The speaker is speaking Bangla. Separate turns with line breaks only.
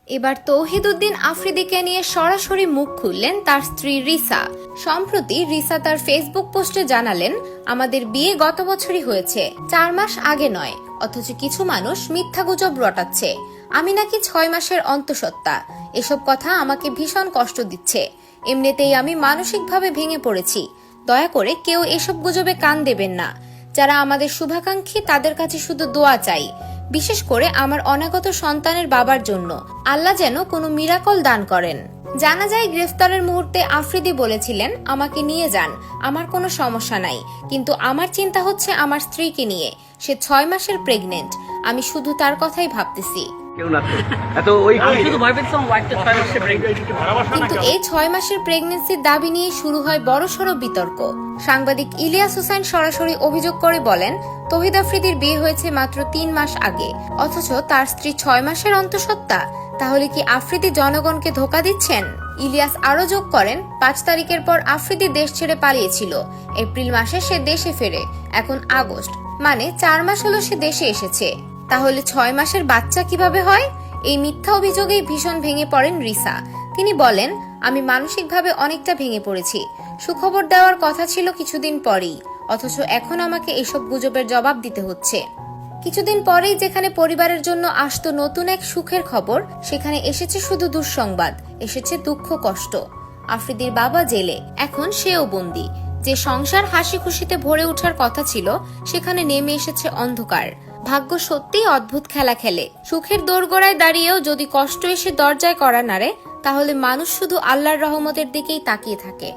এবার তৌহিদুদ্দিন আফ্রিদিকে নিয়ে সরাসরি মুখ খুললেন তার স্ত্রী রিসা। সম্প্রতি রিসা তার ফেসবুক পোস্টে জানালেন, আমাদের বিয়ে গত বছরই হয়েছে, 4 মাস আগে নয়, অথচ কিছু মানুষ মিথ্যা গুজব রটাচ্ছে আমি নাকি 6 মাসের অন্তঃসত্ত্বা। এসব কথা আমাকে ভীষণ কষ্ট দিচ্ছে। এমনিতেই আমি মানসিকভাবে ভেঙে পড়েছি। দয়া করে কেউ এসব গুজবে কান দেবেন না। যারা আমাদের শুভাকাঙ্ক্ষী তাদের কাছে শুধু দোয়া চাই, বিশেষ করে আমার অনাগত সন্তানের বাবার জন্য। আল্লাহ যেন কোনো মিরাকল দান করেন। জানা যায়, গ্রেফতারের মুহূর্তে আফ্রিদি বলেছিলেন, আমাকে নিয়ে যান, আমার কোনো সমস্যা নাই, কিন্তু আমার চিন্তা হচ্ছে আমার স্ত্রীকে নিয়ে। সে 6 মাসের প্রেগনেন্ট। আমি শুধু তার কথাই ভাবতেছি। কিন্তু এই 6 মাসের প্রেগনেন্সির দাবি নিয়ে শুরু হয় বড়সড় বিতর্ক। সাংবাদিক ইলিয়াস হোসেন সরাসরি অভিযোগ করে বলেন, তৌহিদ আফ্রিদির বিয়ে হয়েছে মাত্র 3 মাস আগে, অথচ তার স্ত্রী 6 মাসের অন্তঃসত্ত্বা। তাহলে কি আফ্রিদি জনগণকে ধোঁকা দিচ্ছেন? ইলিয়াস আরো যোগ করেন, 5 তারিখের পর আফ্রিদি দেশ ছেড়ে পালিয়েছিল। এপ্রিল মাসে সে দেশে ফেরে, এখন আগস্ট, মানে 4 মাস হলো সে দেশে এসেছে। তাহলে 6 মাসের বাচ্চা কিভাবে হয়? এই মিথ্যা অভিযোগেই ভীষণ ভেঙে পড়েন রিসা। তিনি বলেন, আমি মানসিকভাবে অনেকটা ভেঙে পড়েছি। সুখবর দেওয়ার কথা ছিল কিছুদিন পরেই, অথচ এখন আমাকে এসব গুজবের জবাব দিতে হচ্ছে। কিছুদিন পরেই যেখানে পরিবারের জন্য আসতো নতুন এক সুখের খবর, সেখানে এসেছে শুধু দুঃসংবাদ, এসেছে দুঃখ কষ্ট। আফ্রিদির বাবা জেলে, এখন সেও বন্দী। যে সংসার হাসি খুশিতে ভরে ওঠার কথা ছিল, সেখানে নেমে এসেছে অন্ধকার। ভাগ্য সত্যিই অদ্ভুত খেলা খেলে। সুখের দোরগোড়ায় দাঁড়িয়েও যদি কষ্ট এসে দরজায় কড়া নাড়ে, তাহলে মানুষ শুধু আল্লাহর রহমতের দিকেই তাকিয়ে থাকে।